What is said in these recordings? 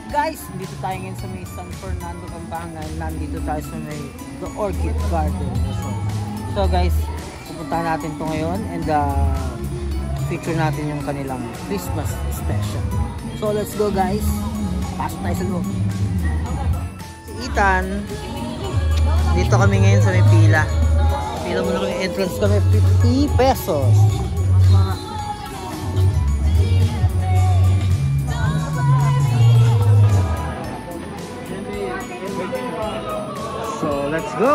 up guys? Dito tayo ngayon sa may San Fernando, Pampanga. Nandito tayo sa may The Orchid Garden. So guys, pupuntahan natin to ngayon and feature natin yung kanilang Christmas special. So let's go guys. Pasok tayo sa loob. Si Ethan, dito kami ngayon sa may pila. Pila muna kami, entrance kami, 50 pesos. So let's go.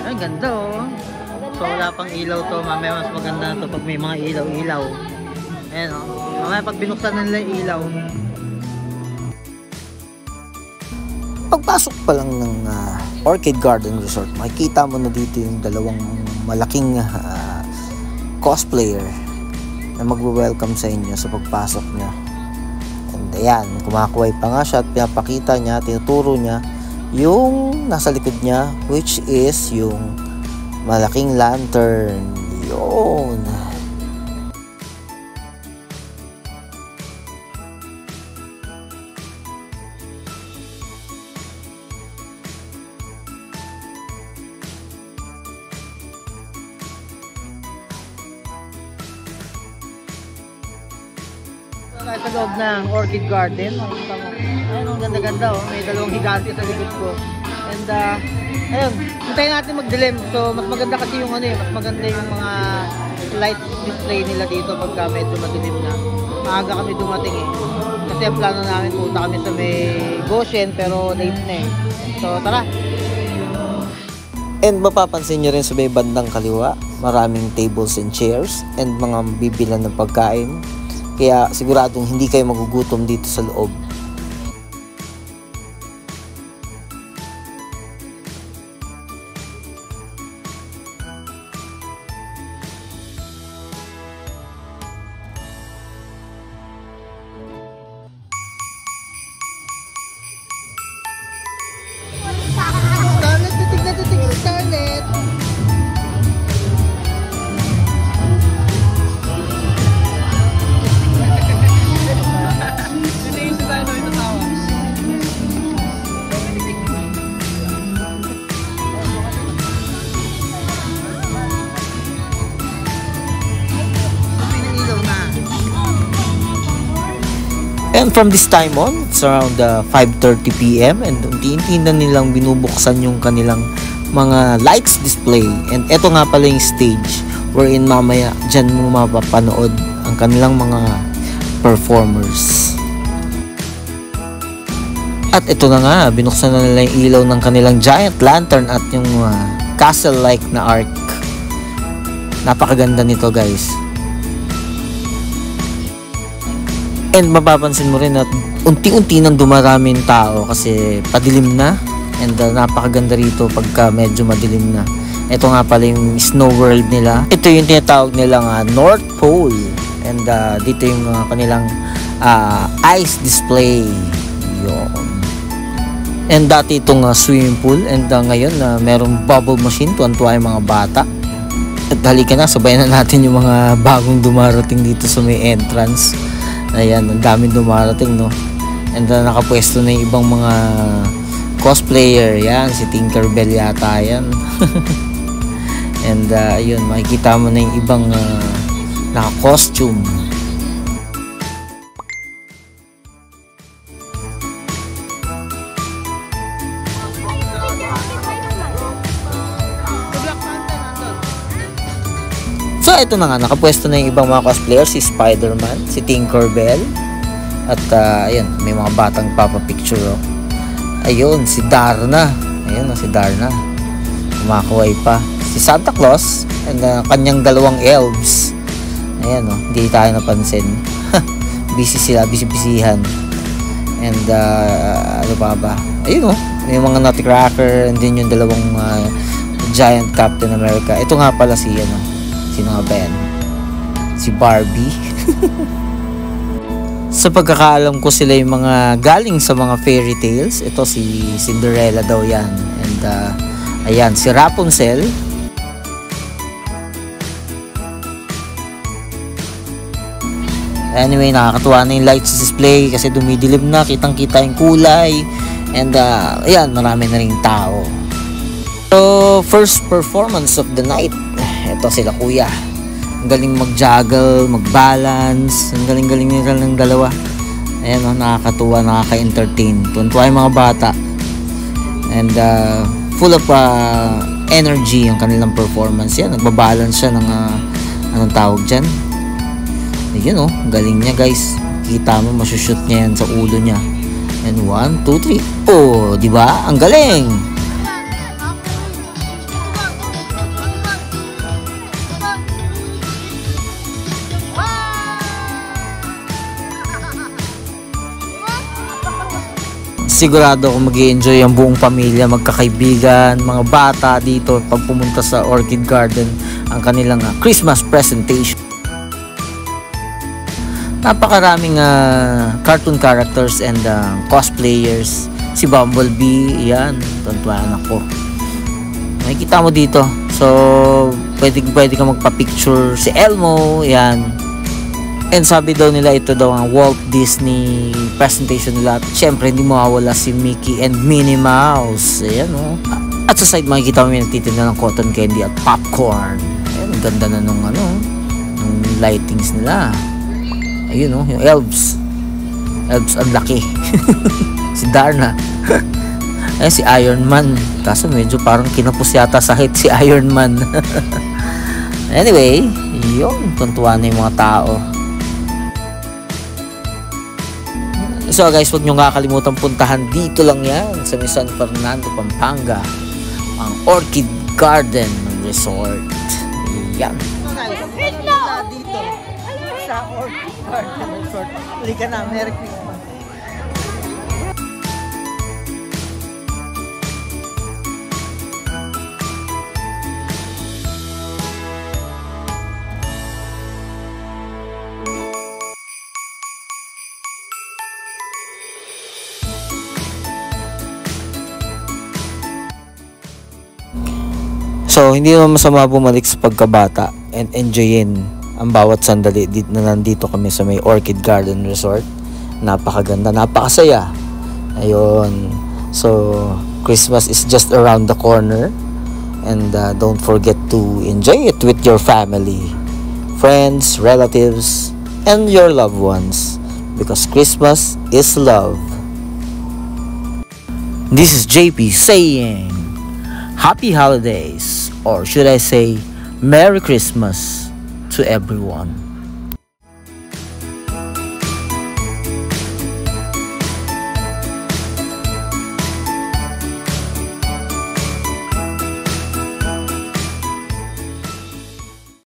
Ay, ganda oh. So wala pang ilaw to. Mamaya mas maganda na to pag may mga ilaw-ilaw. Ayan oh. Mamaya pag binuksan nila yung ilaw. Pagpasok pa lang ng Orchid Garden Resort, makikita mo na dito yung dalawang malaking cosplayer na magwe-welcome sa inyo sa pagpasok nyo. And ayan, kumakuway pa nga siya at pinapakita niya, tinuturo niya yung nasa likod niya, which is yung malaking lantern. Yun. Sa loob ng Orchid Garden, makikita mo. Ayun, ang ganda-ganda oh. May dalawang higante sa likod ko. And ayun, hintayin natin magdilim. So mas maganda kasi yung ano eh, mas maganda yung mga light display nila dito pagka medyo madilim na. Maaga kami dumating eh. Kasi ang plano namin, punta kami sa may Goshen pero late na eh. So tara! And mapapansin nyo rin sa may bandang kaliwa, maraming tables and chairs and mga bibilan ng pagkain. Kaya siguradong hindi kayo magugutom dito sa loob. Scarlett, titig na titig si Scarlett! And from this time on, it's around 5:30 PM and unti-unti na nilang binubuksan yung kanilang mga lights display. And eto nga pala yung stage wherein mamaya dyan mo mapapanood ang kanilang mga performers. At ito na nga, binuksan na nila yung ilaw ng kanilang giant lantern at yung castle-like na arc. Napakaganda nito guys. And mapapansin mo rin at unti-unti nang dumaraming tao kasi padilim na. And napakaganda rito pagka medyo madilim na. Ito nga pala yung snow world nila. Ito yung tinatawag nilang North Pole. And dito yung kanilang ice display. Yun. And dati itong swimming pool. And ngayon merong bubble machine. Tuwan-tuwa yung mga bata. At halika na, sabayan na natin yung mga bagong dumarating dito sa may entrance. Ayan, ang daming dumarating, no? And nakapwesto na yung ibang mga cosplayer. Yan, si Tinkerbell yata yan. And ayun, makikita mo na yung ibang naka-costume. So ito na nga, nakapwesto na yung ibang mga cosplayer, si Spider-Man, si Tinkerbell, at ayun, may mga batang papapicture oh. Ayun, si Darna, ayun si Darna, kumakuway pa, si Santa Claus, and kanyang dalawang elves, ayan oh, hindi tayo napansin. Busy sila, busy-busyhan. And ano pa ba, ayun oh, may mga Nutcracker, and then yung dalawang giant Captain America. Ito nga pala si sino nga ba yan? Si Barbie. Sa pagkakaalam ko sila yung mga galing sa mga fairy tales. Ito si Cinderella daw yan. And ayan, si Rapunzel. Anyway, nakakatuwa na yung lights display kasi dumidilim na, kitang-kita yung kulay. And ayan, marami na rin tao. So, first performance of the night. Ito sila kuya. Ang galing mag-juggle, mag-balance. Ang galing-galing nila ng dalawa. Ayan, nakakatuwa, nakaka-entertain. Tuntua yung mga bata. And full of energy yung kanilang performance. Yan, nagbabalance siya ng anong tawag dyan. Ayun galing niya guys. Kita mo, masushoot niya yan sa ulo niya. And 1, 2, 3. Oh, di ba? Ang galing! Sigurado ako mag-i-enjoy ang buong pamilya, magkakaibigan, mga bata dito pag pumunta sa Orchid Garden ang kanilang Christmas presentation. Napakaraming cartoon characters and cosplayers. Si Bumblebee, yan, tuntuan ako. Makikita mo dito. So, pwede ka magpa-picture. Si Elmo, yan. And sabi daw nila ito daw ang Walt Disney presentation nila. At syempre hindi mawawala si Mickey and Minnie Mouse. Ayan At sa side makikita mo yung nagtitinda ng cotton candy at popcorn. Ayan, ang ganda na nung nung lightings nila. Ayun yung elves. Elves ang laki. Si Darna. Ayan si Iron Man. Kaso medyo parang kinapos yata sa hit si Iron Man. Anyway, yun. Tuntuan na yung mga tao. So guys, huwag nyo kakalimutan puntahan dito lang yan sa San Fernando, Pampanga, ang Orchid Garden Resort. Yan. So guys, dito sa Orchid Garden Resort. Halika na, Merry Christmas. So, hindi naman masama bumalik sa pagkabata and enjoyin ang bawat sandali na nandito kami sa may Orchid Garden Resort. Napakaganda, napakasaya. Ayun. So, Christmas is just around the corner. And don't forget to enjoy it with your family, friends, relatives, and your loved ones. Because Christmas is love. This is JP saying, Happy Holidays, or should I say, Merry Christmas to everyone.